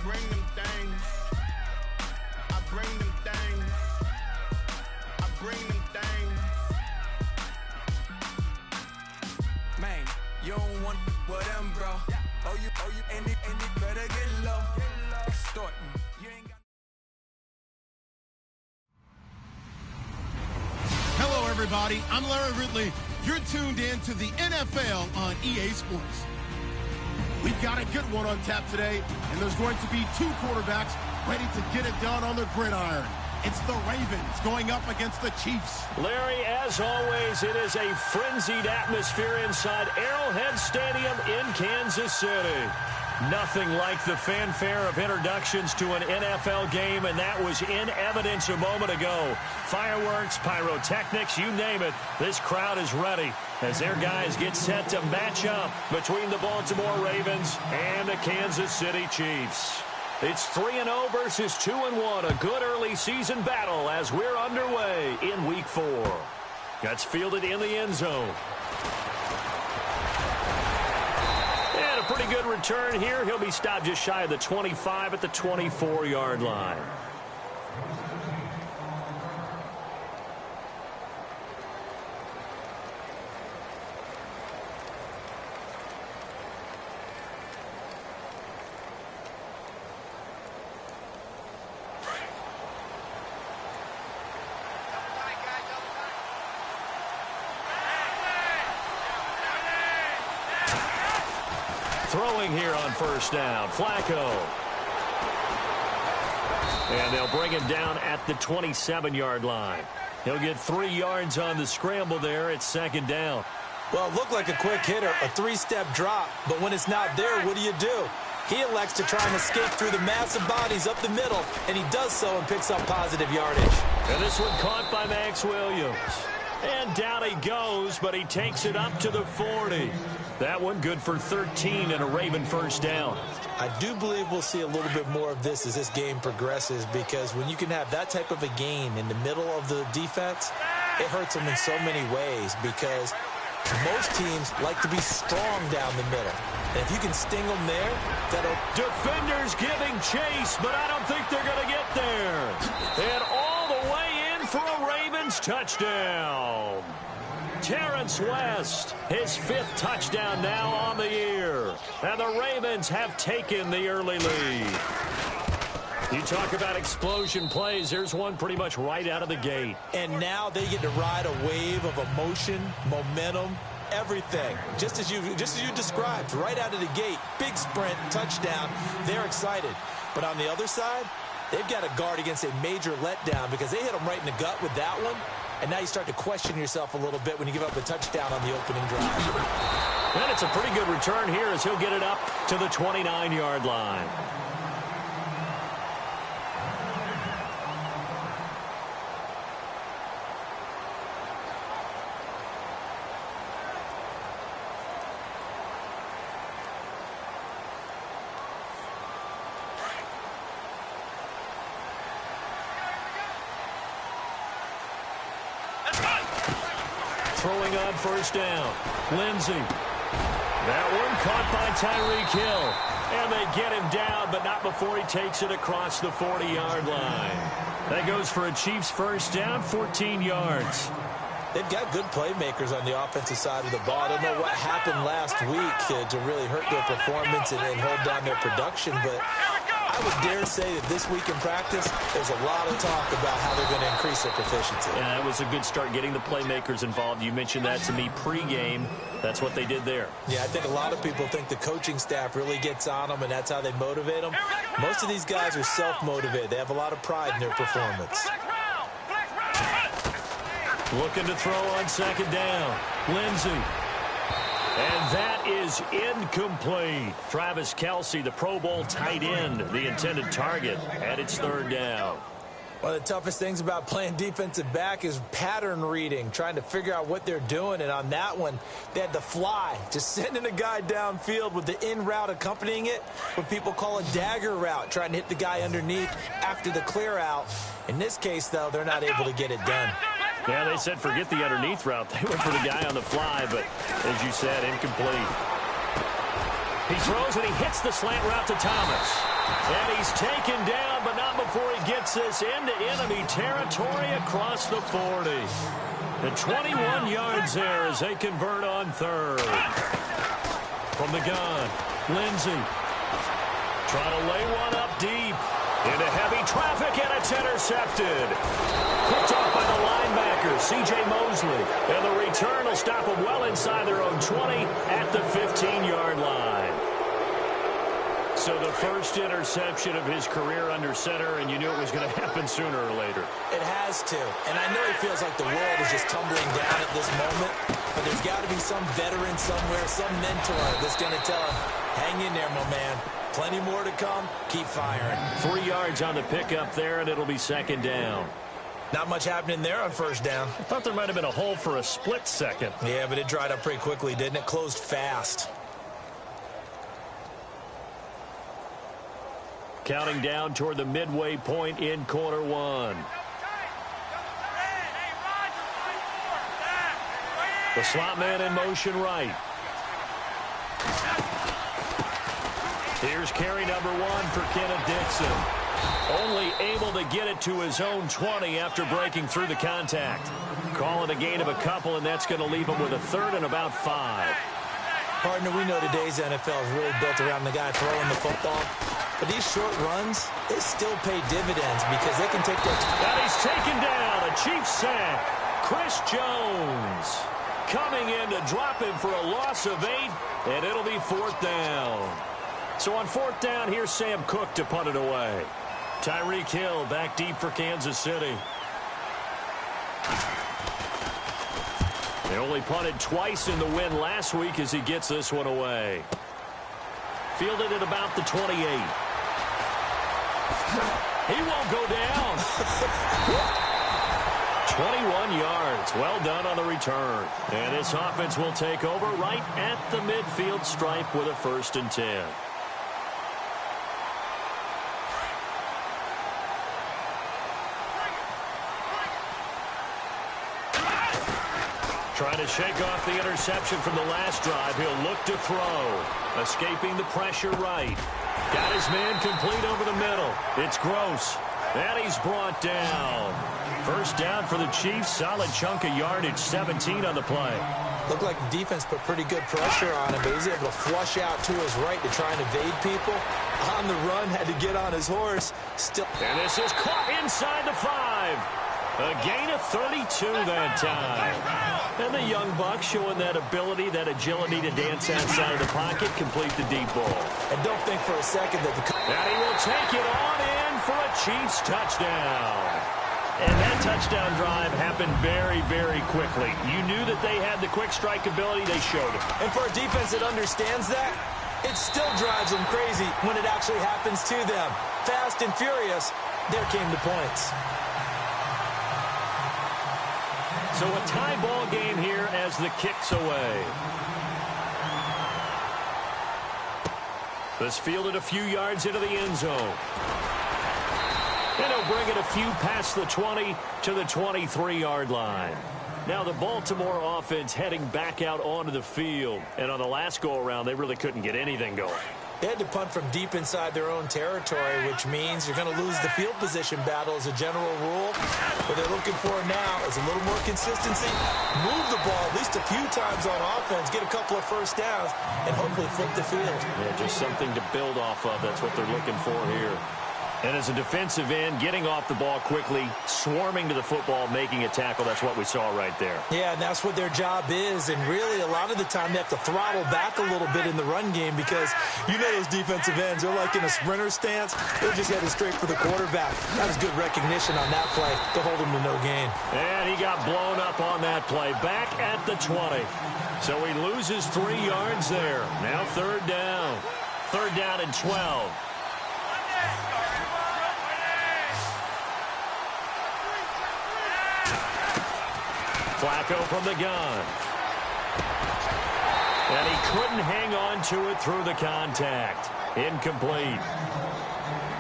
bring them things. I bring them things. I bring them things. Man, you don't want with them, bro. Oh, you, and it better get low. Extorting. You ain't got. Hello, everybody. I'm Larry Ridley. You're tuned in to the NFL on EA Sports. We've got a good one on tap today, and there's going to be two quarterbacks ready to get it done on the gridiron. It's the Ravens going up against the Chiefs. Larry, as always, it is a frenzied atmosphere inside Arrowhead Stadium in Kansas City. Nothing like the fanfare of introductions to an NFL game, and that was in evidence a moment ago. Fireworks, pyrotechnics, you name it, this crowd is ready as their guys get set to match up between the Baltimore Ravens and the Kansas City Chiefs. It's 3-0 versus 2-1, a good early season battle as we're underway in Week 4. That's fielded in the end zone. And a pretty good return here. He'll be stopped just shy of the 25 at the 24-yard line. Throwing here on first down, Flacco. And they'll bring him down at the 27-yard line. He'll get 3 yards on the scramble there at second down. Well, it looked like a quick hitter, a three-step drop, but when it's not there, what do? He elects to try and escape through the massive bodies up the middle, and he does so and picks up positive yardage. And this one caught by Max Williams. And down he goes, but he takes it up to the 40. That one good for 13 and a Raven first down. I do believe we'll see a little bit more of this as this game progresses, because when you can have that type of a gain in the middle of the defense, it hurts them in so many ways, because most teams like to be strong down the middle. And if you can sting them there, that'll... Defenders giving chase, but I don't think they're going to get there. And all the way in for a Ravens touchdown. Terrence West, his 5th touchdown now on the year. And the Ravens have taken the early lead. You talk about explosion plays. There's one pretty much right out of the gate. And now they get to ride a wave of emotion, momentum, everything. Just as you described, right out of the gate. Big sprint, touchdown. They're excited. But on the other side, they've got to guard against a major letdown, because they hit them right in the gut with that one. And now you start to question yourself a little bit when you give up a touchdown on the opening drive. And it's a pretty good return here as he'll get it up to the 29-yard line. Throwing on first down, Lindsey. That one caught by Tyreek Hill. And they get him down, but not before he takes it across the 40-yard line. That goes for a Chiefs first down, 14 yards. They've got good playmakers on the offensive side of the ball. I don't know what happened last week to really hurt their performance and hold down their production, but I would dare say that this week in practice, there's a lot of talk about how they're going to increase their proficiency. Yeah, that was a good start, getting the playmakers involved. You mentioned that to me pregame. That's what they did there. Yeah, I think a lot of people think the coaching staff really gets on them, and that's how they motivate them. Most of these guys are self-motivated. They have a lot of pride in their performance. Looking to throw on second down. Lindsey. And that is incomplete. Travis Kelce, the Pro Bowl tight end, the intended target, and it's third down. One of the toughest things about playing defensive back is pattern reading, trying to figure out what they're doing. And on that one, they had to fly, just sending a guy downfield with the in route accompanying it, what people call a dagger route, trying to hit the guy underneath after the clear out. In this case, though, they're not able to get it done. Yeah, they said forget the underneath route. They went for the guy on the fly, but as you said, incomplete. He throws and he hits the slant route to Thomas. And he's taken down, but not before he gets this into enemy territory across the 40. And 21 yards there as they convert on third. From the gun, Lindsey. Trying to lay one up deep. Into heavy traffic, and it's intercepted. Picked off by the linebacker, C.J. Mosley. And the return will stop them well inside their own 20 at the 15-yard line. So the first interception of his career under center, and you knew it was going to happen sooner or later. It has to. And I know he feels like the world is just tumbling down at this moment, but there's got to be some veteran somewhere, some mentor that's going to tell him, hang in there, my man. Plenty more to come. Keep firing. 3 yards on the pickup there, and it'll be second down. Not much happening there on first down. I thought there might have been a hole for a split second. Yeah, but it dried up pretty quickly, didn't it? Closed fast. Counting down toward the midway point in quarter one. The slot man in motion right. Here's carry number 1 for Kenneth Dixon. Only able to get it to his own 20 after breaking through the contact. Call it a gain of a couple, and that's going to leave him with a third and about 5. Partner, we know today's NFL is really built around the guy throwing the football. But these short runs, they still pay dividends because they can take their time. And he's taken down. A Chiefs sack. Chris Jones coming in to drop him for a loss of 8, and it'll be 4th down. So on 4th down, here's Sam Cook to punt it away. Tyreek Hill back deep for Kansas City. They only punted twice in the win last week as he gets this one away. Fielded at about the 28. He won't go down. 21 yards. Well done on the return. And this offense will take over right at the midfield stripe with a 1st and 10. Trying to shake off the interception from the last drive. He'll look to throw. Escaping the pressure right. Got his man complete over the middle. It's Gross. And he's brought down. 1st down for the Chiefs. Solid chunk of yardage. 17 on the play. Looked like the defense put pretty good pressure on him, but he's able to flush out to his right to try and evade people. On the run, had to get on his horse. Still. And this is caught inside the 5. A gain of 32 that time. And the young buck showing that ability, that agility to dance outside of the pocket, complete the deep ball. And don't think for a second that the... And he will take it on in for a Chiefs touchdown. And that touchdown drive happened very, very quickly. You knew that they had the quick strike ability. They showed it. And for a defense that understands that, it still drives them crazy when it actually happens to them. Fast and furious, there came the points. So a tie ball game here as the kick's away. This fielded a few yards into the end zone. And he'll bring it a few past the 20 to the 23-yard line. Now the Baltimore offense heading back out onto the field. And on the last go-around, they really couldn't get anything going. They had to punt from deep inside their own territory, which means you're going to lose the field position battle as a general rule. What they're looking for now is a little more consistency, move the ball at least a few times on offense, get a couple of 1st downs, and hopefully flip the field. Yeah, just something to build off of. That's what they're looking for here. And as a defensive end, getting off the ball quickly, swarming to the football, making a tackle, that's what we saw right there. Yeah, and that's what their job is. And really, a lot of the time, they have to throttle back a little bit in the run game because you know those defensive ends, they're like in a sprinter stance. They're just headed straight for the quarterback. That was good recognition on that play to hold him to no gain. And he got blown up on that play. Back at the 20. So he loses 3 yards there. Now 3rd down. 3rd down and 12. Flacco from the gun. And he couldn't hang on to it through the contact. Incomplete.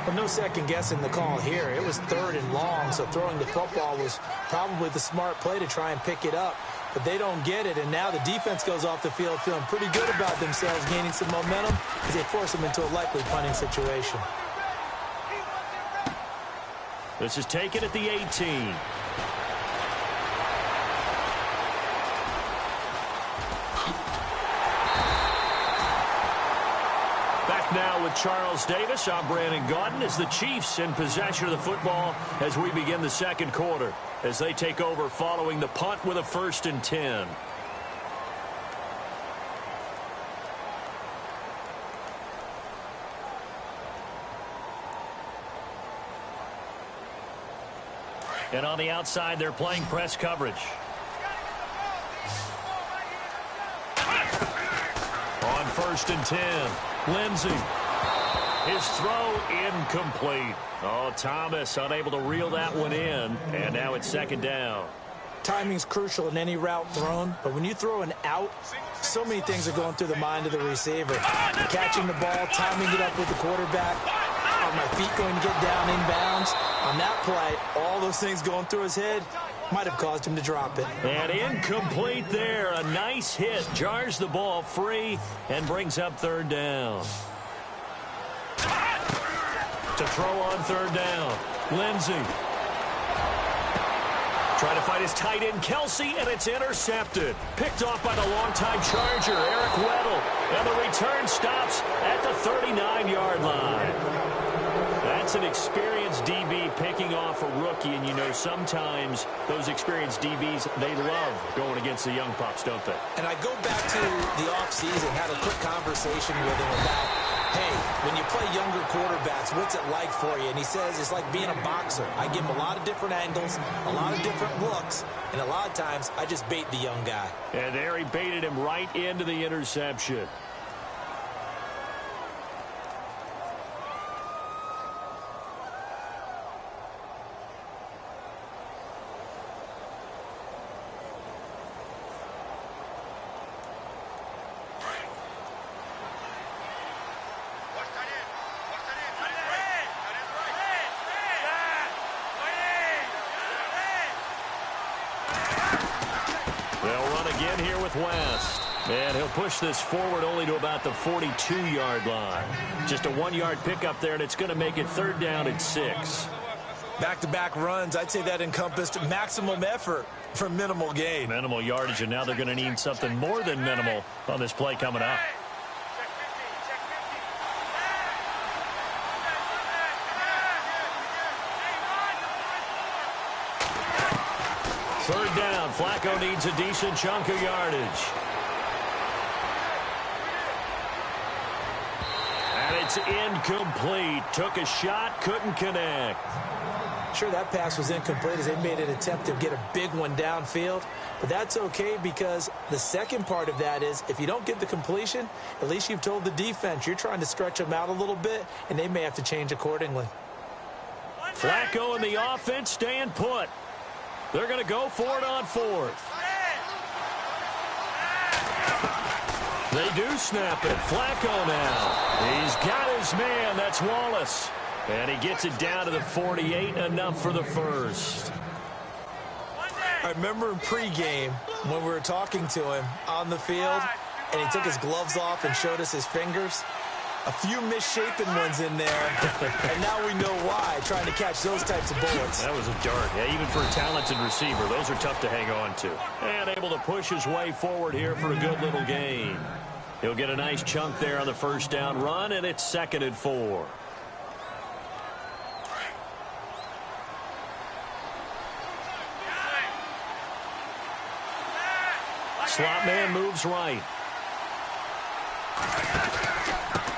But no second guessing the call here. It was 3rd and long, so throwing the football was probably the smart play to try and pick it up. But they don't get it, and now the defense goes off the field feeling pretty good about themselves, gaining some momentum as they force them into a likely punting situation. This is taken at the 18. Back now with Charles Davis. I'm Brandon Gaudin as the Chiefs in possession of the football as we begin the second quarter, as they take over following the punt with a 1st and 10. And on the outside, they're playing press coverage. On 1st and 10, Lindsey. His throw incomplete. Oh, Thomas unable to reel that one in. And now it's 2nd down. Timing's crucial in any route thrown, but when you throw an out, so many things are going through the mind of the receiver. Catching the ball, timing it up with the quarterback. Are my feet going to get down inbounds? On that play, all those things going through his head might have caused him to drop it. And incomplete there. A nice hit. Jars the ball free and brings up 3rd down. To throw on 3rd down, Lindsey. Trying to find his tight end, Kelsey, and it's intercepted. Picked off by the longtime Charger, Eric Weddle. And the return stops at the 39-yard line. That's an experienced DB picking off a rookie, and you know sometimes those experienced DBs, they love going against the young pups, don't they? And I go back to the offseason, had a quick conversation with him about, hey, when you play younger quarterbacks, what's it like for you? And he says it's like being a boxer. I give him a lot of different angles, a lot of different looks, and a lot of times I just bait the young guy. And there he baited him right into the interception. Here with West. And he'll push this forward only to about the 42-yard line. Just a 1-yard pickup there, and it's going to make it 3rd down at 6. Back-to-back runs, I'd say that encompassed maximum effort for minimal gain. Minimal yardage, and now they're going to need something more than minimal on this play coming up. Third down. Flacco needs a decent chunk of yardage. And it's incomplete. Took a shot, couldn't connect. Sure, that pass was incomplete as they made an attempt to get a big one downfield. But that's okay because the second part of that is if you don't get the completion, at least you've told the defense you're trying to stretch them out a little bit, and they may have to change accordingly. Flacco and the offense staying put. They're going to go for it on 4th. They do snap it. Flacco now. He's got his man. That's Wallace. And he gets it down to the 48. Enough for the first. I remember in pregame when we were talking to him on the field, and he took his gloves off and showed us his fingers. A few misshapen ones in there, and now we know why, trying to catch those types of bullets. That was a dart. Yeah, even for a talented receiver, those are tough to hang on to. And able to push his way forward here for a good little gain. He'll get a nice chunk there on the 1st down run, and it's 2nd and 4. Slot man moves right.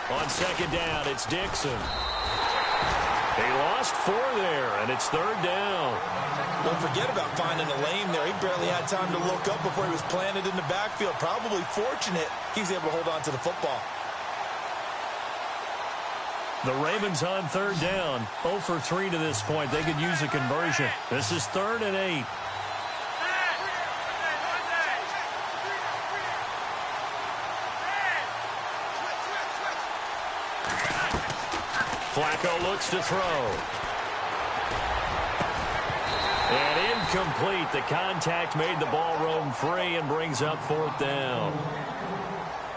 On 2nd down, it's Dixon. He lost 4 there, and it's 3rd down. Don't forget about finding a lane there. He barely had time to look up before he was planted in the backfield. Probably fortunate he was able to hold on to the football. The Ravens on 3rd down. 0 for 3 to this point. They could use a conversion. This is 3rd and 8. Flacco looks to throw. And incomplete. The contact made the ball roam free and brings up 4th down.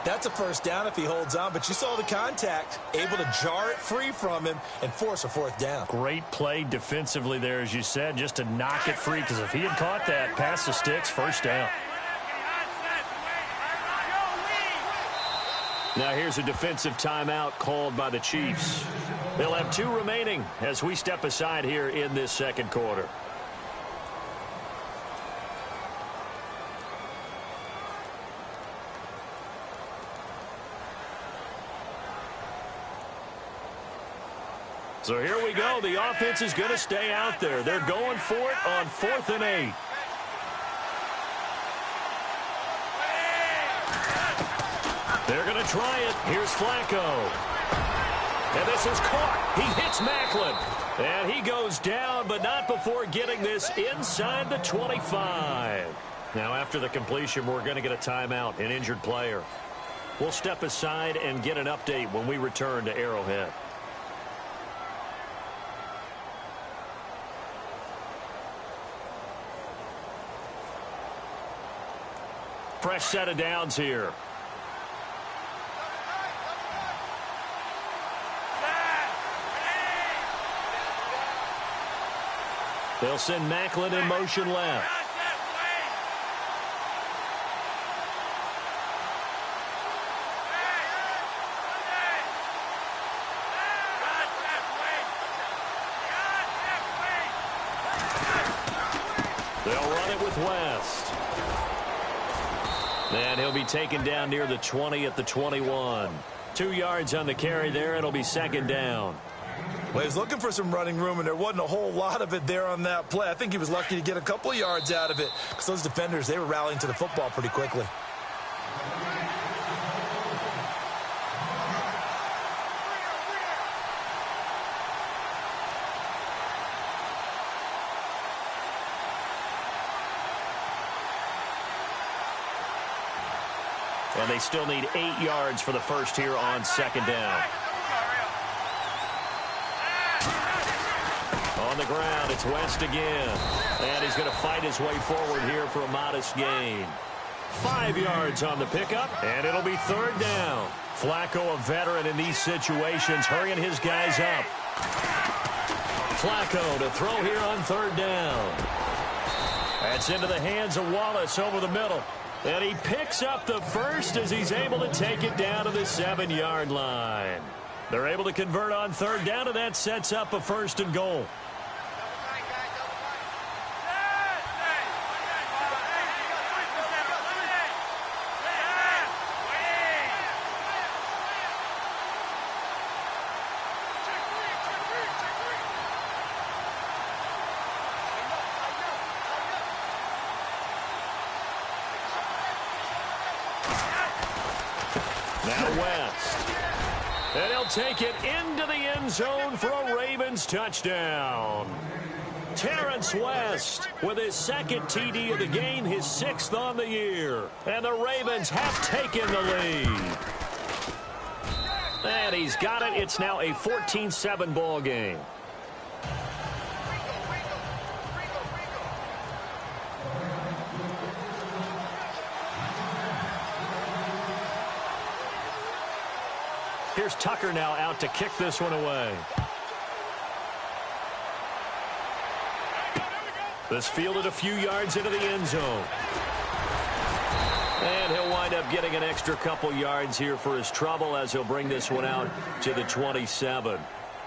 That's a first down if he holds on, but you saw the contact, able to jar it free from him and force a fourth down. Great play defensively there, as you said, just to knock it free, because if he had caught that, pass the sticks, first down. Now here's a defensive timeout called by the Chiefs. They'll have 2 remaining as we step aside here in this second quarter. So here we go. The offense is going to stay out there. They're going for it on 4th and 8. They're going to try it. Here's Flacco. And this is caught. He hits Macklin. And he goes down, but not before getting this inside the 25. Now, after the completion, we're going to get a timeout, an injured player. We'll step aside and get an update when we return to Arrowhead. Fresh set of downs here. They'll send Macklin in motion left. They'll run it with West. And he'll be taken down near the 20 at the 21. 2 yards on the carry there. It'll be second down. Well, he was looking for some running room, and there wasn't a whole lot of it there on that play. I think he was lucky to get a couple of yards out of it because those defenders, they were rallying to the football pretty quickly. And they still need 8 yards for the first here on second down. On the ground, it's West again. And he's going to fight his way forward here for a modest gain. 5 yards on the pickup, and it'll be third down. Flacco, a veteran in these situations, hurrying his guys up. Flacco to throw here on third down. That's into the hands of Wallace over the middle. And he picks up the first as he's able to take it down to the 7-yard line. They're able to convert on third down, and that sets up a first and goal. Now West. And he'll take it into the end zone for a Ravens touchdown. Terrence West with his second TD of the game, his 6th on the year. And the Ravens have taken the lead. And he's got it. It's now a 14-7 ball game. Here's Tucker now out to kick this one away. This fielded a few yards into the end zone. And he'll wind up getting an extra couple yards here for his trouble as he'll bring this one out to the 27.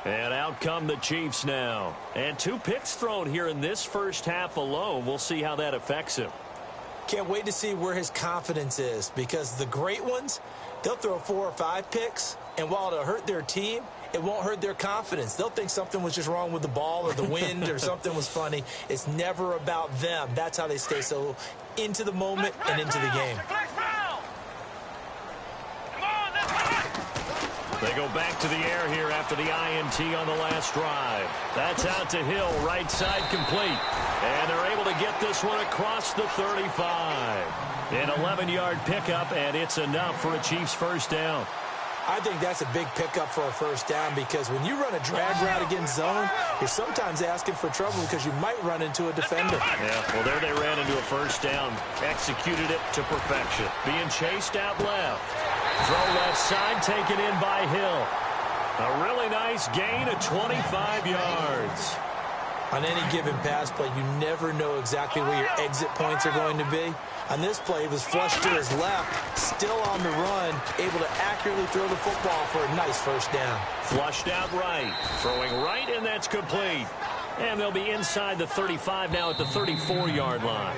And out come the Chiefs now. And 2 picks thrown here in this first half alone. We'll see how that affects him. Can't wait to see where his confidence is, because the great ones, they'll throw 4 or 5 picks, and while it'll hurt their team, it won't hurt their confidence. They'll think something was just wrong with the ball or the wind or something was funny. It's never about them. That's how they stay so into the moment and into the game. They go back to the air here after the INT on the last drive. That's out to Hill, right side complete. And they're able to get this one across the 35. An 11-yard pickup, and it's enough for a Chiefs first down. I think that's a big pickup for a first down, because when you run a drag route against zone, you're sometimes asking for trouble because you might run into a defender. Yeah, well, there they ran into a first down. Executed it to perfection. Being chased out left. Throw left side, taken in by Hill. A really nice gain of 25 yards. On any given pass play, you never know exactly where your exit points are going to be. On this play, it was flushed to his left, still on the run, able to accurately throw the football for a nice first down. Flushed out right, throwing right, and that's complete. And they'll be inside the 35 now at the 34-yard line.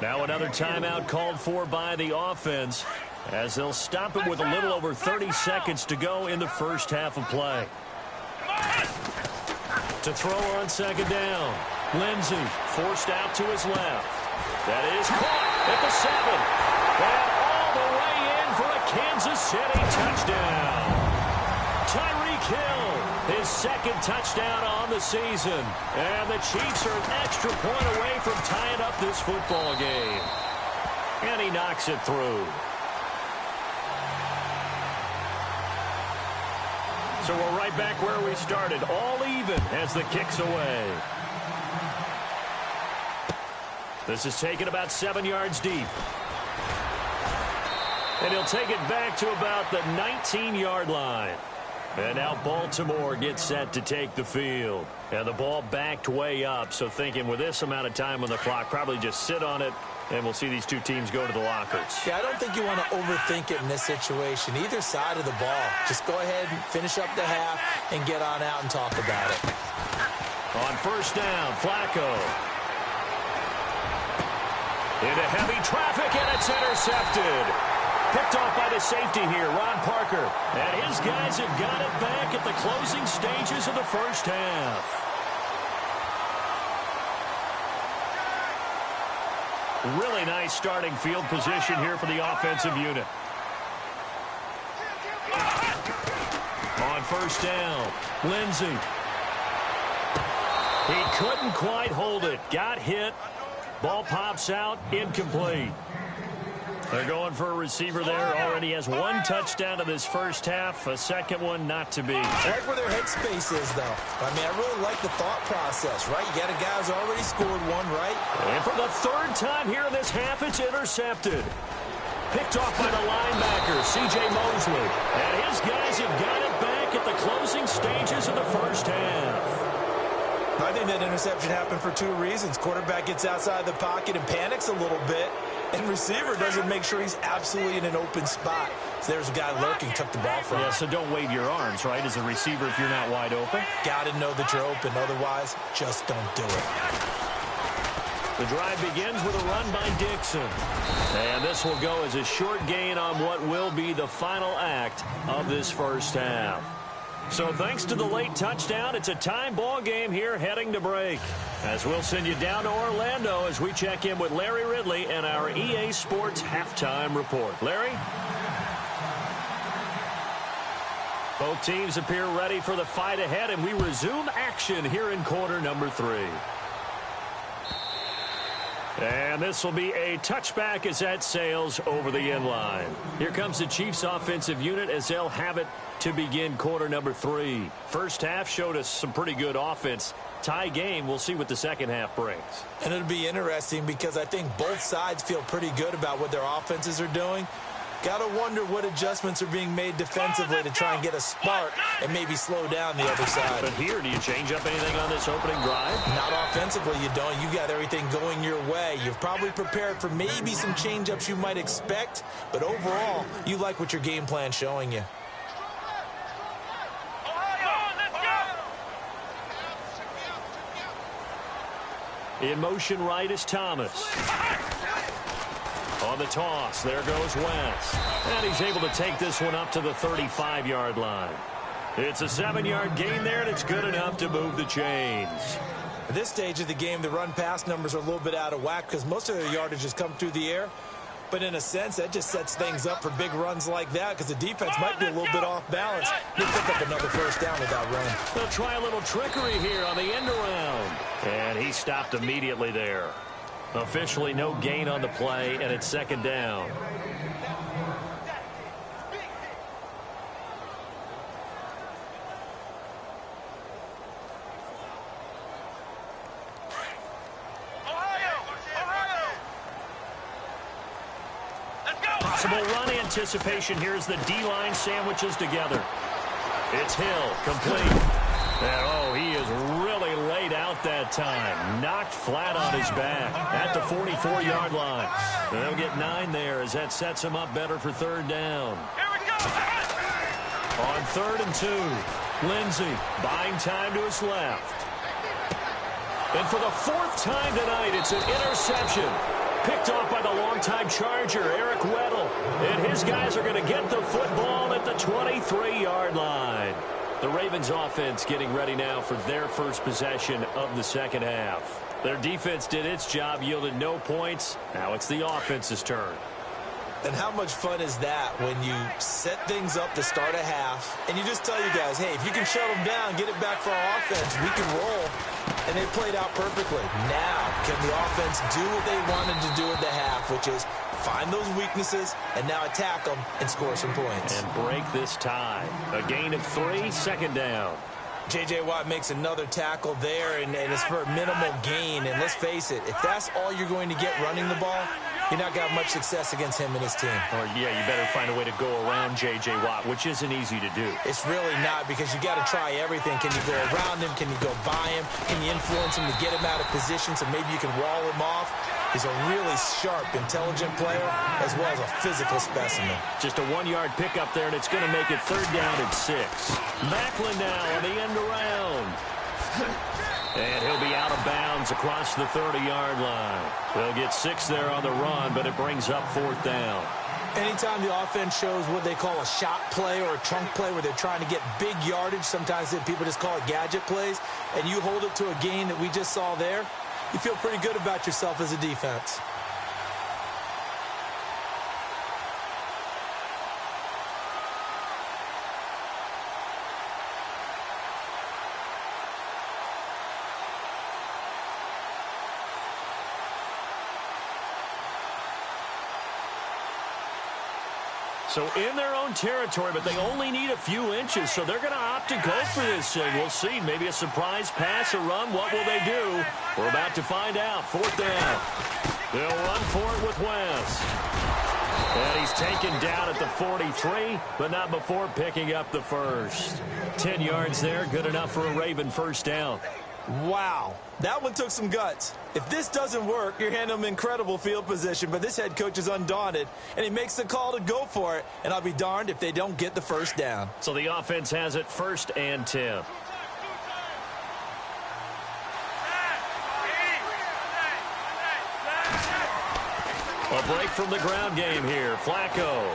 Now another timeout called for by the offense, as they'll stop it with a little over 30 seconds to go in the first half of play. To throw on second down, Lindsey forced out to his left. That is caught at the 7. And all the way in for a Kansas City touchdown. Tyreek Hill, his second touchdown on the season. And the Chiefs are an extra point away from tying up this football game. And he knocks it through. So we're right back where we started, all even as the kick's away. This is taken about 7 yards deep. And he'll take it back to about the 19-yard line. And now Baltimore gets set to take the field. And the ball backed way up, so thinking with this amount of time on the clock, probably just sit on it, and we'll see these two teams go to the lockers. Yeah, I don't think you want to overthink it in this situation. Either side of the ball. Just go ahead and finish up the half and get on out and talk about it. On first down, Flacco. Into heavy traffic, and it's intercepted. Picked off by the safety here, Ron Parker. And his guys have got it back at the closing stages of the first half. Really nice starting field position here for the offensive unit. On first down, Lindsey. He couldn't quite hold it. Got hit. Ball pops out, incomplete. They're going for a receiver there. Already has one touchdown in this first half. A second one not to be. I like where their headspace is, though. I mean, I really like the thought process, right? You got a guy who's already scored one, right? And for the third time here in this half, it's intercepted. Picked off by the linebacker, C.J. Mosley. And his guys have got it back at the closing stages of the first half. I think that interception happened for two reasons. Quarterback gets outside the pocket and panics a little bit, and receiver doesn't make sure he's absolutely in an open spot. So there's a guy lurking, took the ball from him. Yeah, so don't wave your arms, right, as a receiver if you're not wide open. Got to know that you're open. Otherwise, just don't do it. The drive begins with a run by Dixon. And this will go as a short gain on what will be the final act of this first half. So thanks to the late touchdown, it's a time ball game here heading to break. As we'll send you down to Orlando as we check in with Larry Ridley and our EA Sports halftime report. Larry? Both teams appear ready for the fight ahead, and we resume action here in quarter number 3. And this will be a touchback as that sails over the end line. Here comes the Chiefs offensive unit as they'll have it to begin quarter number 3. First half showed us some pretty good offense. Tie game, we'll see what the second half brings. And it'll be interesting because I think both sides feel pretty good about what their offenses are doing. Got to wonder what adjustments are being made defensively to try and get a spark and maybe slow down the other side. But here, do you change up anything on this opening drive? Not offensively, you don't. You got everything going your way. You've probably prepared for maybe some change-ups you might expect, but overall, you like what your game plan's showing you. In motion right is Thomas. On the toss, there goes Wentz. And he's able to take this one up to the 35-yard line. It's a 7-yard gain there, and it's good enough to move the chains. At this stage of the game, the run-pass numbers are a little bit out of whack because most of their yardage has come through the air. But in a sense, that just sets things up for big runs like that because the defense might be a little bit off balance. He'll pick up another first down with that run. They'll try a little trickery here on the end around. And he stopped immediately there. Officially no gain on the play, and it's second down. Possible run anticipation. Here's the D-line sandwiches together. It's Hill, complete. And, oh, he is really laid out that time. Knocked flat on his back at the 44-yard line. They'll get 9 there as that sets him up better for third down. Here we go. On 3rd and 2, Lindsey buying time to his left. And for the 4th time tonight, it's an interception. Picked off by the longtime Charger, Eric Weddle. And his guys are going to get the football at the 23-yard line. The Ravens offense getting ready now for their first possession of the second half. Their defense did its job, yielded no points. Now it's the offense's turn. And how much fun is that when you set things up to start a half and you just tell you guys, hey, if you can shut them down, get it back for our offense, we can roll. And they played out perfectly. Now, can the offense do what they wanted to do at the half, which is find those weaknesses and now attack them and score some points. And break this tie. A gain of 3, second down. J.J. Watt makes another tackle there, and it's for a minimal gain. And let's face it, if that's all you're going to get running the ball, you're not going to have much success against him and his team. Or, yeah, you better find a way to go around J.J. Watt, which isn't easy to do. It's really not, because you got to try everything. Can you go around him? Can you go by him? Can you influence him to get him out of position so maybe you can wall him off? He's a really sharp, intelligent player, as well as a physical specimen. Just a 1-yard pickup there, and it's going to make it third down at 6. Macklin now on the end around. And he'll be out of bounds across the 30-yard line. They'll get 6 there on the run, but it brings up 4th down. Anytime the offense shows what they call a shot play or a trunk play where they're trying to get big yardage, sometimes people just call it gadget plays, and you hold it to a gain that we just saw there, you feel pretty good about yourself as a defense. So in their own territory, but they only need a few inches, so they're going to opt to go for this thing. We'll see. Maybe a surprise pass or run. What will they do? We're about to find out. 4th down. They'll run for it with West. And he's taken down at the 43, but not before picking up the first. 10 yards there, good enough for a Raven first down. Wow, that one took some guts. If this doesn't work, you're handing them incredible field position, but this head coach is undaunted, and he makes the call to go for it, and I'll be darned if they don't get the first down. So the offense has it 1st and 10. A break from the ground game here. Flacco.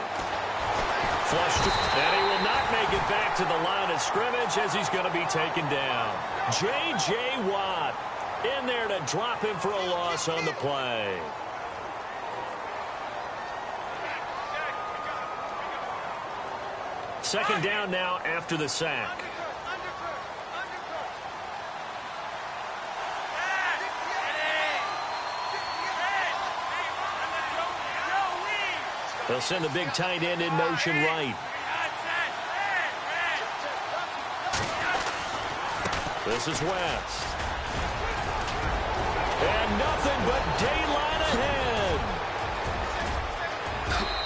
Flushed, and he will not make it back to the line of scrimmage as he's going to be taken down. J.J. Watt in there to drop him for a loss on the play. Second down now after the sack. They'll send the big tight end in motion right. This is West. And nothing but daylight ahead.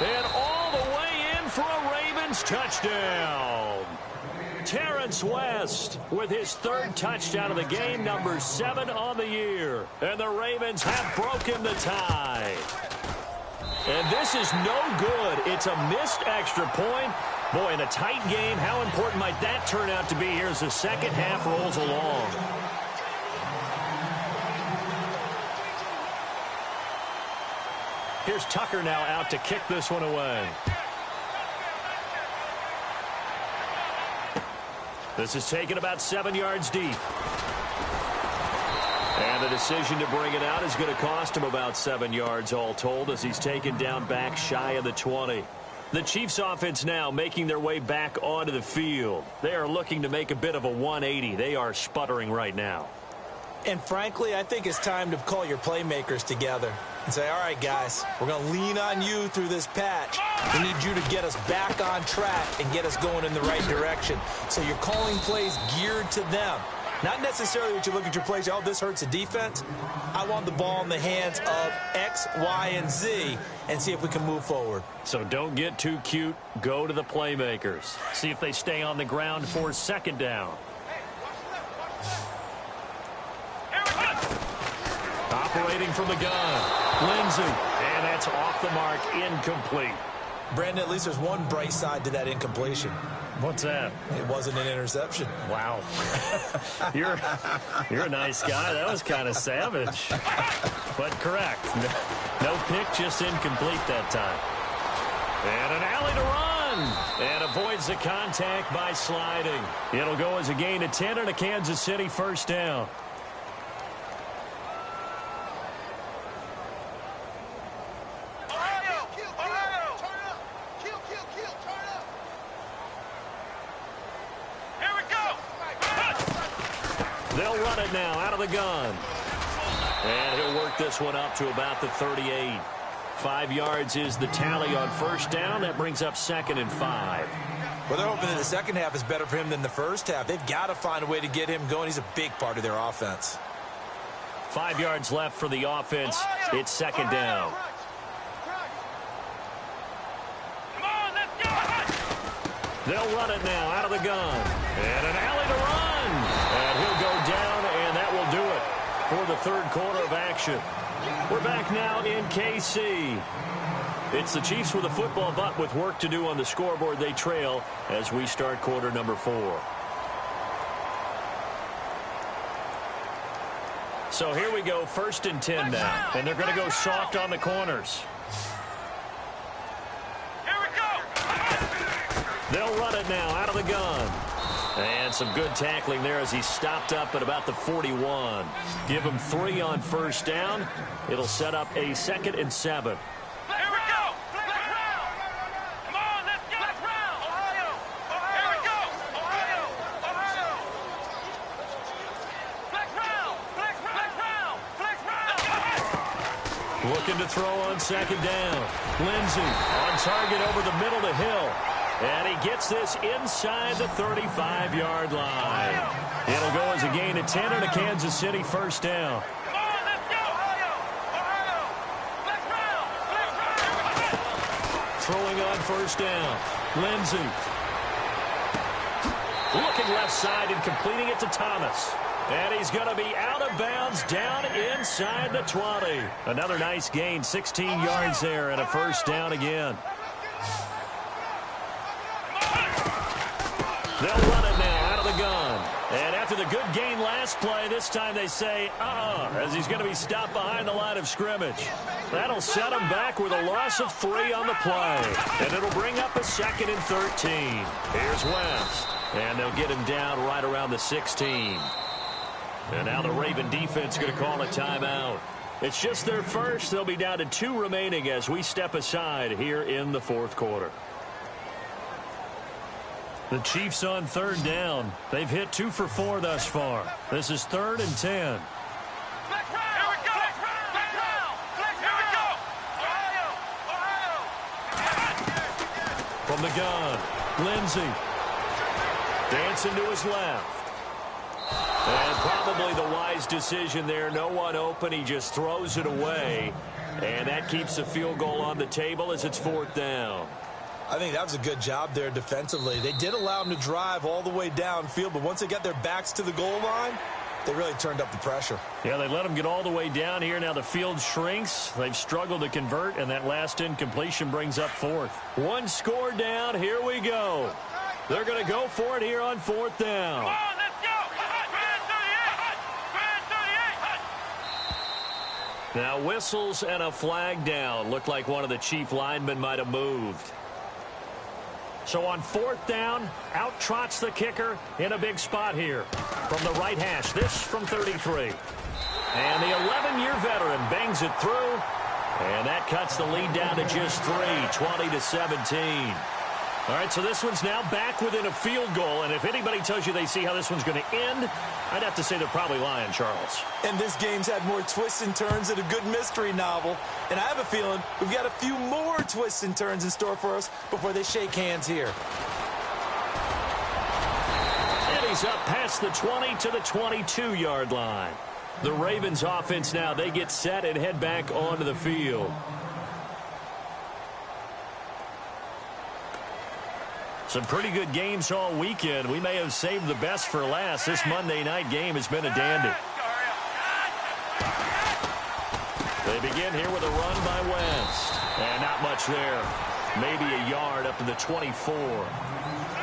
And all the way in for a Ravens touchdown. Terrence West with his 3rd touchdown of the game, number 7 on the year. And the Ravens have broken the tie. And this is no good. It's a missed extra point. Boy, in a tight game, how important might that turn out to be here as the second half rolls along? Here's Tucker now out to kick this one away. This is taken about 7 yards deep. And the decision to bring it out is going to cost him about 7 yards all told as he's taken down back shy of the 20. The Chiefs offense now making their way back onto the field. They are looking to make a bit of a 180. They are sputtering right now. And frankly, I think it's time to call your playmakers together and say, all right, guys, we're going to lean on you through this patch. We need you to get us back on track and get us going in the right direction. So you're calling plays geared to them. Not necessarily what you look at your plays, oh, this hurts the defense. I want the ball in the hands of X, Y, and Z and see if we can move forward. So don't get too cute. Go to the playmakers. See if they stay on the ground for second down. Operating from the gun, Lindsey. And that's off the mark, incomplete. Brandon, at least there's one bright side to that incompletion. What's that? It wasn't an interception. Wow. You're a nice guy. That was kind of savage. But correct. No pick, just incomplete that time. And an alley to run. And avoids the contact by sliding. It'll go as a gain of 10 and a Kansas City first down. They'll run it now out of the gun. And he'll work this one up to about the 38. 5 yards is the tally on first down. That brings up 2nd and 5. Well, they're hoping that the second half is better for him than the first half. They've got to find a way to get him going. He's a big part of their offense. 5 yards left for the offense. It's second down. They'll run it now out of the gun. And an alley to run. And he'll go down, and that will do it for the third quarter of action. We're back now in KC. It's the Chiefs with a football, but with work to do on the scoreboard. They trail as we start quarter number 4. So here we go, 1st and 10 now. And they're going to go soft on the corners. They'll run it now out of the gun. And some good tackling there as he stopped up at about the 41. Give him 3 on first down. It'll set up a 2nd and 7. Looking to throw on second down. Lindsey on target over the middle to Hill. And he gets this inside the 35-yard line. It'll go as a gain of 10 and a Kansas City first down. Throwing on first down. Lindsey. Looking left side and completing it to Thomas. And he's going to be out of bounds down inside the 20. Another nice gain, 16 yards there and a first down again. They'll run it now out of the gun. And after the good gain last play, this time they say, as he's going to be stopped behind the line of scrimmage. That'll set him back with a loss of 3 on the play. And it'll bring up a 2nd and 13. Here's West. And they'll get him down right around the 16. And now the Raven defense going to call a timeout. It's just their first. They'll be down to 2 remaining as we step aside here in the 4th quarter. The Chiefs on 3rd down. They've hit 2 for 4 thus far. This is 3rd and 10. From the gun, Lindsey. Dancing to his left. And probably the wise decision there. No one open. He just throws it away. And that keeps the field goal on the table as it's 4th down. I think that was a good job there defensively. They did allow them to drive all the way downfield, but once they got their backs to the goal line, they really turned up the pressure. Yeah, they let them get all the way down here. Now the field shrinks. They've struggled to convert, and that last incompletion brings up 4th. 1 score down. Here we go. They're going to go for it here on 4th down. Come on, let's go. Now whistles and a flag down. Looked like one of the Chief linemen might have moved. So on 4th down, out trots the kicker in a big spot here. From the right hash, this from 33. And the 11-year veteran bangs it through. And that cuts the lead down to just 3, 20-17. All right, so this one's now back within a field goal. And if anybody tells you they see how this one's going to end, I'd have to say they're probably lying, Charles. And this game's had more twists and turns than a good mystery novel. And I have a feeling we've got a few more twists and turns in store for us before they shake hands here. And he is up past the 20 to the 22-yard line. The Ravens offense now, they get set and head back onto the field. Some pretty good games all weekend. We may have saved the best for last. This Monday night game has been a dandy. They begin here with a run by Wentz. And not much there. Maybe a yard up to the 24.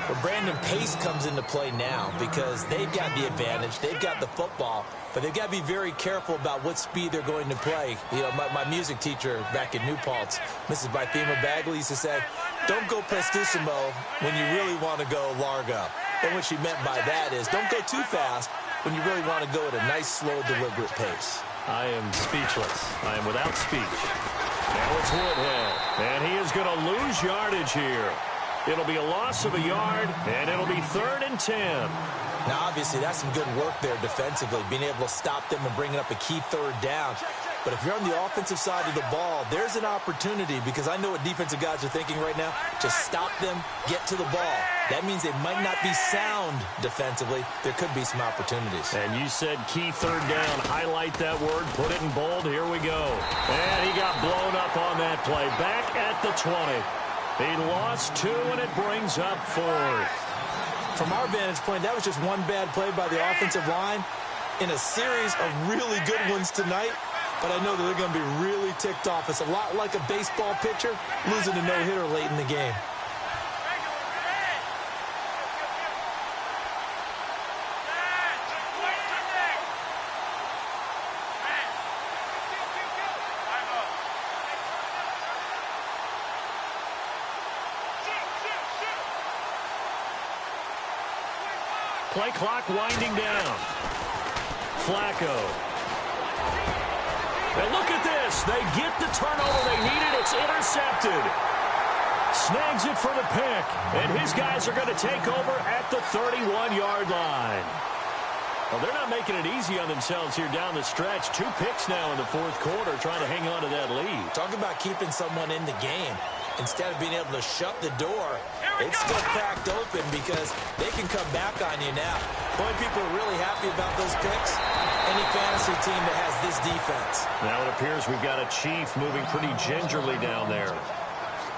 Well, Brandon, pace comes into play now because they've got the advantage. They've got the football, but they've got to be very careful about what speed they're going to play. You know, my music teacher back in New Paltz, Mrs. Bythema Bagley, used to say, don't go prestissimo when you really want to go largo. And what she meant by that is don't go too fast when you really want to go at a nice, slow, deliberate pace. I am speechless. I am without speech. Now it's Woodhead, and he is going to lose yardage here. It'll be a loss of a yard, and it'll be 3rd and 10. Now, obviously, that's some good work there defensively, being able to stop them and bringing up a key 3rd down. But if you're on the offensive side of the ball, there's an opportunity because I know what defensive guys are thinking right now. Just stop them, get to the ball. That means they might not be sound defensively. There could be some opportunities. And you said key 3rd down. Highlight that word. Put it in bold. Here we go. And he got blown up on that play. Back at the 20. He lost 2, and it brings up 4th. From our vantage point, that was just one bad play by the offensive line in a series of really good ones tonight. But I know that they're going to be really ticked off. It's a lot like a baseball pitcher losing a no-hitter late in the game. Play clock winding down. Flacco. And look at this. They get the turnover they needed. It's intercepted. Snags it for the pick. And his guys are going to take over at the 31-yard line. Well, they're not making it easy on themselves here down the stretch. 2 picks now in the 4th quarter trying to hang on to that lead. Talk about keeping someone in the game. Instead of being able to shut the door, it's still cracked open because they can come back on you now. Boy, people are really happy about those picks. Any fantasy team that has this defense. Now it appears we've got a Chief moving pretty gingerly down there.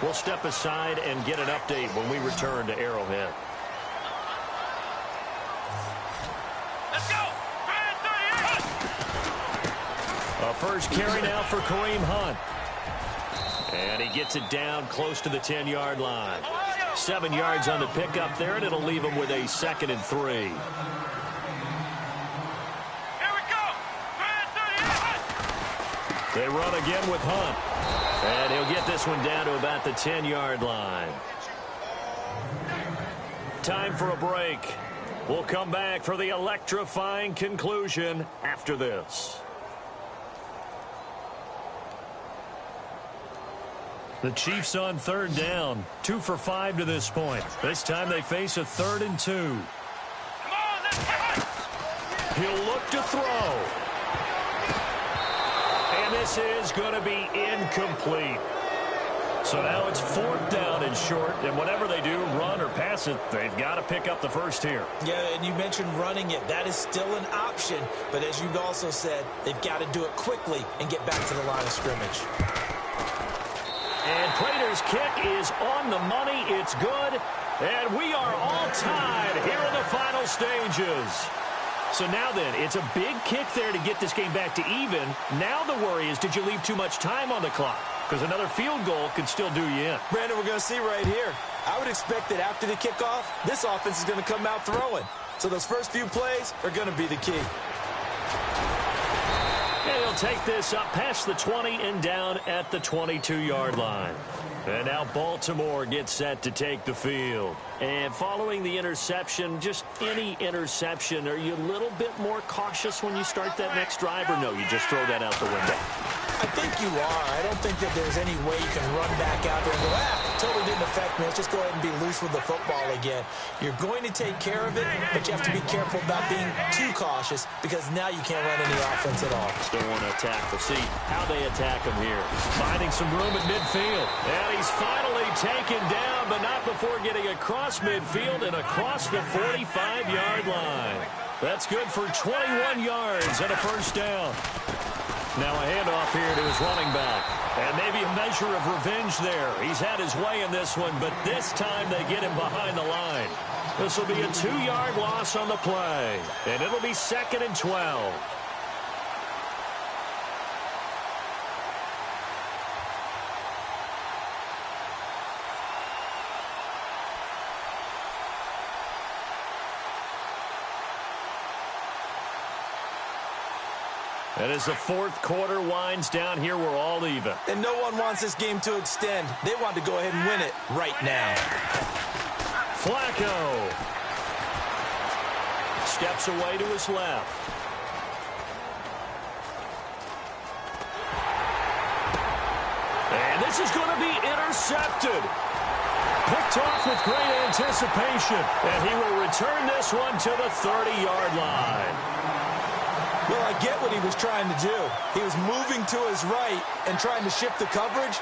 We'll step aside and get an update when we return to Arrowhead. Let's go! A first carry now for Kareem Hunt. And he gets it down close to the 10-yard line. 7 yards on the pickup there, and it'll leave him with a 2nd and 3. Here we go! They run again with Hunt. And he'll get this one down to about the 10-yard line. Time for a break. We'll come back for the electrifying conclusion after this. The Chiefs on 3rd down. 2 for 5 to this point. This time they face a 3rd and 2. Come on, let's go! He'll look to throw. And this is going to be incomplete. So now it's 4th down and short. And whatever they do, run or pass it, they've got to pick up the first here. Yeah, and you mentioned running it. That is still an option. But as you've also said, they've got to do it quickly and get back to the line of scrimmage. And Prater's kick is on the money. It's good. And we are all tied here in the final stages. So now then, it's a big kick there to get this game back to even. Now the worry is, did you leave too much time on the clock? Because another field goal could still do you in. Brandon, we're going to see right here. I would expect that after the kickoff, this offense is going to come out throwing. So those first few plays are going to be the key. And he'll take this up past the 20 and down at the 22-yard line. And now Baltimore gets set to take the field. And following the interception, just any interception, are you a little bit more cautious when you start that next drive, or no, you just throw that out the window? I think you are. I don't think that there's any way you can run back out there and go, totally didn't affect me. Let's just go ahead and be loose with the football again. You're going to take care of it, but you have to be careful about being too cautious because now you can't run any offense at all. Still want to attack. We'll see how they attack him here. Finding some room at midfield. And he's finally taken down, but not before getting across midfield and across the 45-yard line. That's good for 21 yards and a first down. Now a handoff here to his running back. And maybe a measure of revenge there. He's had his way in this one, but this time they get him behind the line. This will be a 2-yard loss on the play. And it'll be 2nd and 12. And as the fourth quarter winds down here, we're all even. And no one wants this game to extend. They want to go ahead and win it right now. Flacco steps away to his left. And this is going to be intercepted. Picked off with great anticipation. And he will return this one to the 30-yard line. Well, I get what he was trying to do. He was moving to his right and trying to shift the coverage,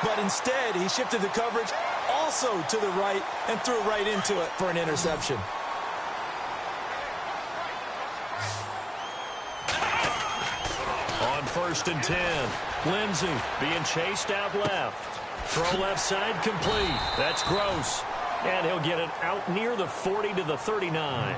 but instead he shifted the coverage also to the right and threw right into it for an interception. On 1st and 10, Lindsey being chased out left. Throw left side complete. That's Gross. And he'll get it out near the 40 to the 39.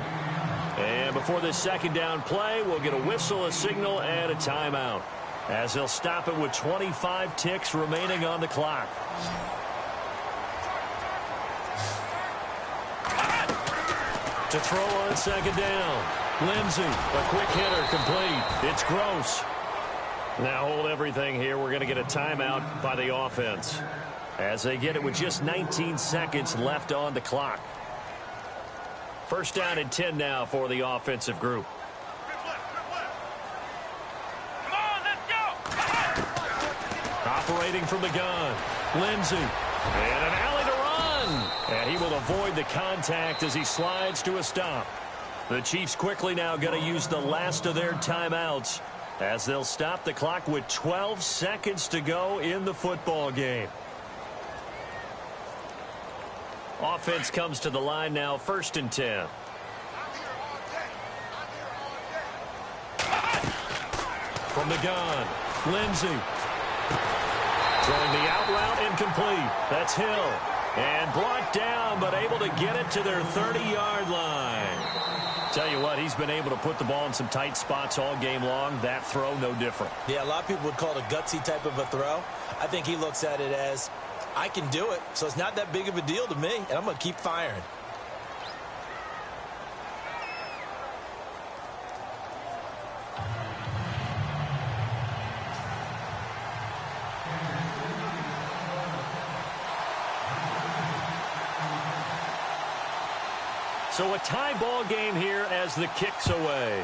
And before this second down play, we'll get a whistle, a signal, and a timeout, as they'll stop it with 25 ticks remaining on the clock. To throw on 2nd down, Lindsey, a quick hitter, complete. It's Gross. Now hold everything here. We're going to get a timeout by the offense, as they get it with just 19 seconds left on the clock. 1st down and 10 now for the offensive group. Come on, let's go! Operating from the gun, Lindsey. And an alley to run. And he will avoid the contact as he slides to a stop. The Chiefs quickly now going to use the last of their timeouts, as they'll stop the clock with 12 seconds to go in the football game. Offense comes to the line now, 1st and 10. From the gun, Lindsey. Throwing the out route incomplete. That's Hill. And brought down, but able to get it to their 30-yard line. Tell you what, he's been able to put the ball in some tight spots all game long. That throw, no different. Yeah, a lot of people would call it a gutsy type of a throw. I think he looks at it as, I can do it, so it's not that big of a deal to me, and I'm going to keep firing. So a tie ball game here as the kick's away.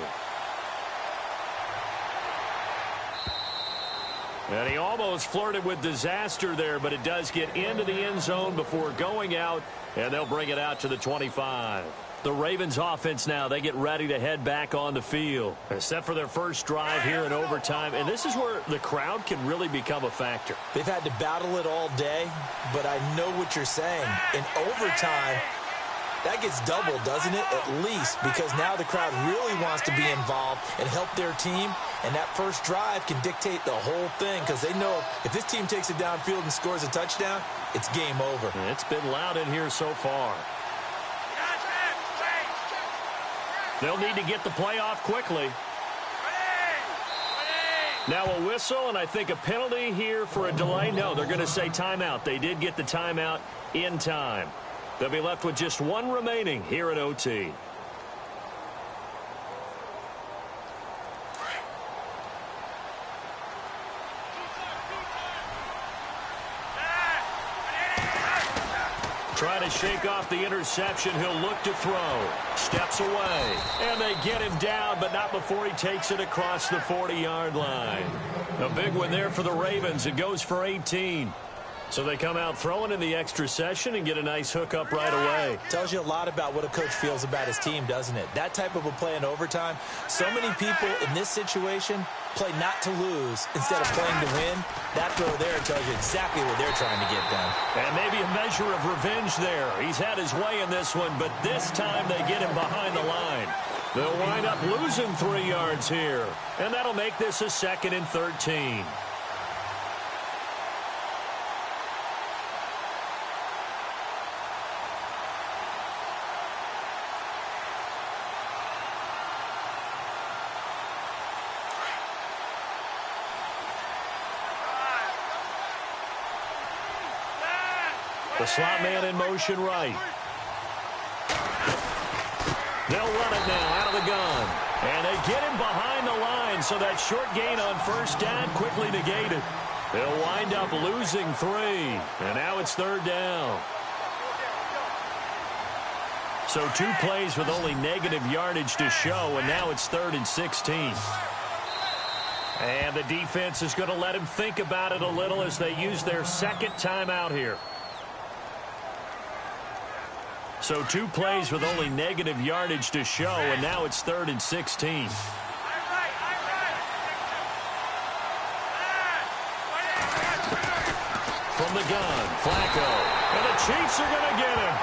And he almost flirted with disaster there, but it does get into the end zone before going out, and they'll bring it out to the 25. The Ravens offense now, they get ready to head back on the field, except for their first drive here in overtime. And this is where the crowd can really become a factor. They've had to battle it all day, but I know what you're saying. In overtime, that gets doubled, doesn't it? At least, because now the crowd really wants to be involved and help their team. And that first drive can dictate the whole thing, because they know if this team takes it downfield and scores a touchdown, it's game over. And it's been loud in here so far. They'll need to get the play off quickly. Now a whistle, and I think a penalty here for a delay. No, they're going to say timeout. They did get the timeout in time. They'll be left with just one remaining here at OT. Trying to shake off the interception. He'll look to throw. Steps away. And they get him down, but not before he takes it across the 40-yard line. A big one there for the Ravens. It goes for 18. So they come out throwing in the extra session and get a nice hookup right away. Tells you a lot about what a coach feels about his team, doesn't it? That type of a play in overtime. So many people in this situation play not to lose instead of playing to win. That throw there tells you exactly what they're trying to get done. And maybe a measure of revenge there. He's had his way in this one, but this time they get him behind the line. They'll wind up losing 3 yards here. And that'll make this a 2nd and 13. The slot man in motion right. They'll run it now out of the gun. And they get him behind the line, so that short gain on first down quickly negated. They'll wind up losing 3. And now it's 3rd down. So 2 plays with only negative yardage to show, and now it's 3rd and 16. And the defense is going to let him think about it a little as they use their 2nd timeout here. So 2 plays with only negative yardage to show, and now it's 3rd and 16. From the gun, Flacco. And the Chiefs are going to get him.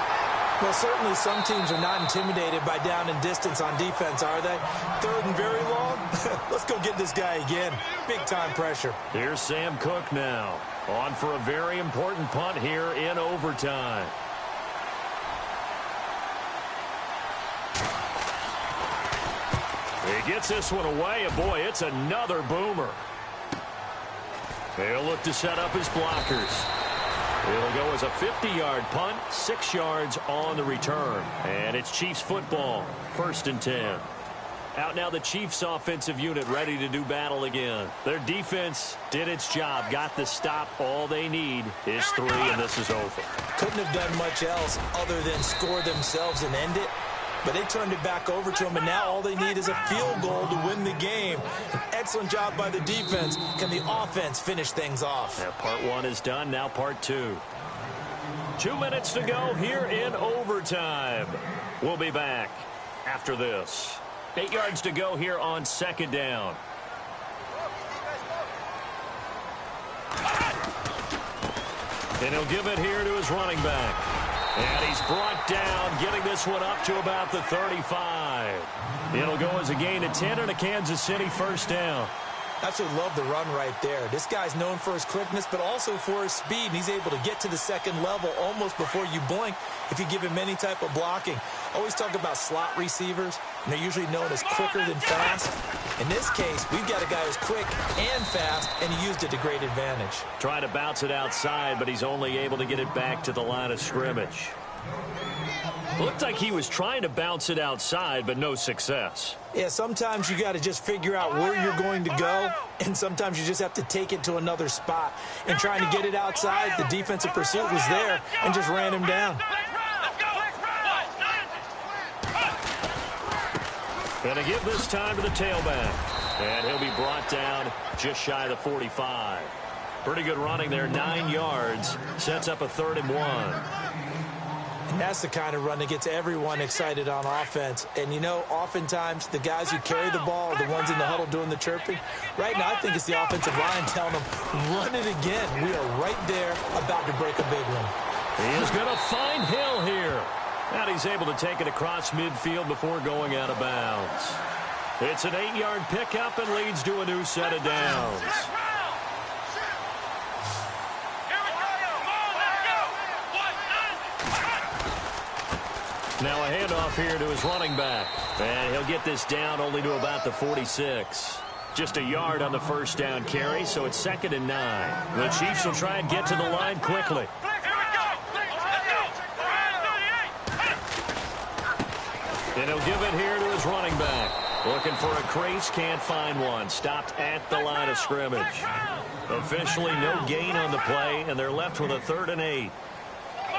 Well, certainly some teams are not intimidated by down and distance on defense, are they? 3rd and very long? Let's go get this guy again. Big-time pressure. Here's Sam Cook now. On for a very important punt here in overtime. He gets this one away, and boy, it's another boomer. They'll look to set up his blockers. It'll go as a 50-yard punt, 6 yards on the return. And it's Chiefs football, 1st and 10. Out now the Chiefs offensive unit ready to do battle again. Their defense did its job, got the stop. All they need is 3, and this is over. Couldn't have done much else other than score themselves and end it. But they turned it back over to him, and now all they need is a field goal to win the game. An excellent job by the defense. Can the offense finish things off? Yeah, part 1 is done. Now part 2. 2 minutes to go here in overtime. We'll be back after this. 8 yards to go here on 2nd down. And he'll give it here to his running back. And he's brought down, getting this one up to about the 35. It'll go as a gain of 10 and a Kansas City 1st down. Absolutely love the run right there. This guy's known for his quickness, but also for his speed. And he's able to get to the 2nd level almost before you blink if you give him any type of blocking. Always talk about slot receivers, and they're usually known as quicker than fast. In this case, we've got a guy who's quick and fast, and he used it to great advantage. Trying to bounce it outside, but he's only able to get it back to the line of scrimmage. Looked like he was trying to bounce it outside, but no success. Yeah, sometimes you got to just figure out where you're going to go, and sometimes you just have to take it to another spot. And trying to get it outside, the defensive pursuit was there and just ran him down. Gonna give this time to the tailback. And he'll be brought down just shy of the 45. Pretty good running there, 9 yards. Sets up a 3rd and 1. That's the kind of run that gets everyone excited on offense. And, you know, oftentimes the guys who carry the ball are the ones in the huddle doing the chirping. Right now, I think it's the offensive line telling them, run it again. We are right there about to break a big one. He is going to find Hill here. And he's able to take it across midfield before going out of bounds. It's an 8-yard pickup and leads to a new set of downs. Now a handoff here to his running back. And he'll get this down only to about the 46. Just a yard on the 1st down carry, so it's 2nd and 9. The Chiefs will try and get to the line quickly. And he'll give it here to his running back. Looking for a crease, can't find one. Stopped at the line of scrimmage. Officially no gain on the play, and they're left with a 3rd and 8.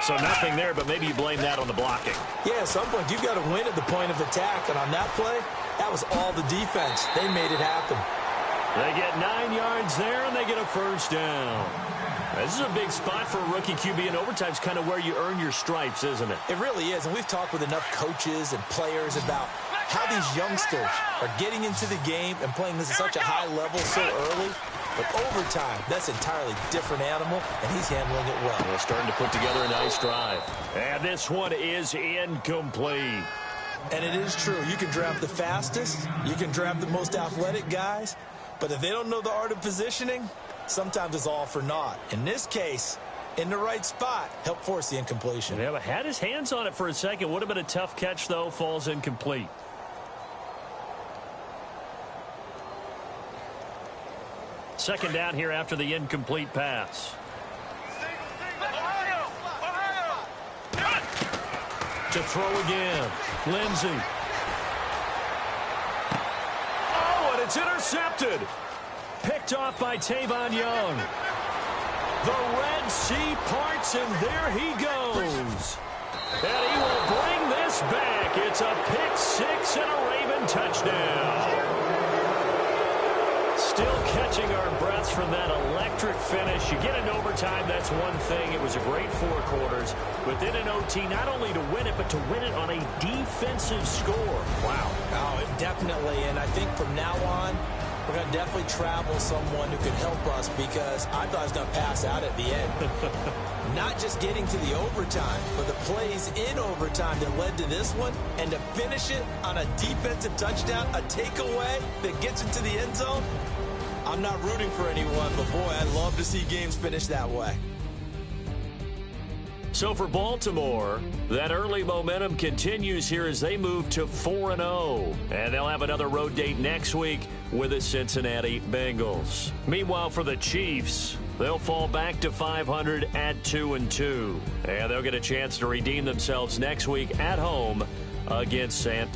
So nothing there, but maybe you blame that on the blocking. Yeah, at some point you've got to win at the point of attack, and on that play, that was all the defense. They made it happen. They get 9 yards there, and they get a 1st down. This is a big spot for a rookie QB, and overtime's kind of where you earn your stripes, isn't it? It really is, and we've talked with enough coaches and players about how these youngsters are getting into the game and playing this at such a high level so early. But overtime, that's an entirely different animal, and he's handling it well. Well, starting to put together a nice drive. And this one is incomplete. And it is true. You can draft the fastest, you can draft the most athletic guys, but if they don't know the art of positioning, sometimes it's all for naught. In this case, in the right spot, helped force the incompletion. Yeah, but had his hands on it for a second. Would have been a tough catch, though. Falls incomplete. Second down here after the incomplete pass. To throw again. Lindsey. Oh, and it's intercepted. Picked off by Tavon Young. The Red Sea parts, and there he goes. And he will bring this back. It's a pick six and a Raven touchdown. Still catching our breaths from that electric finish. You get into overtime, that's one thing. It was a great 4 quarters. But then in OT, not only to win it, but to win it on a defensive score. Wow. Oh, definitely. And I think from now on, we're going to definitely travel someone who can help us, because I thought I was going to pass out at the end. Not just getting to the overtime, but the plays in overtime that led to this one, and to finish it on a defensive touchdown, a takeaway that gets into the end zone. I'm not rooting for anyone, but boy, I'd love to see games finish that way. So for Baltimore, that early momentum continues here as they move to 4-0. And they'll have another road date next week with the Cincinnati Bengals. Meanwhile, for the Chiefs, they'll fall back to 500 at 2-2. And they'll get a chance to redeem themselves next week at home against San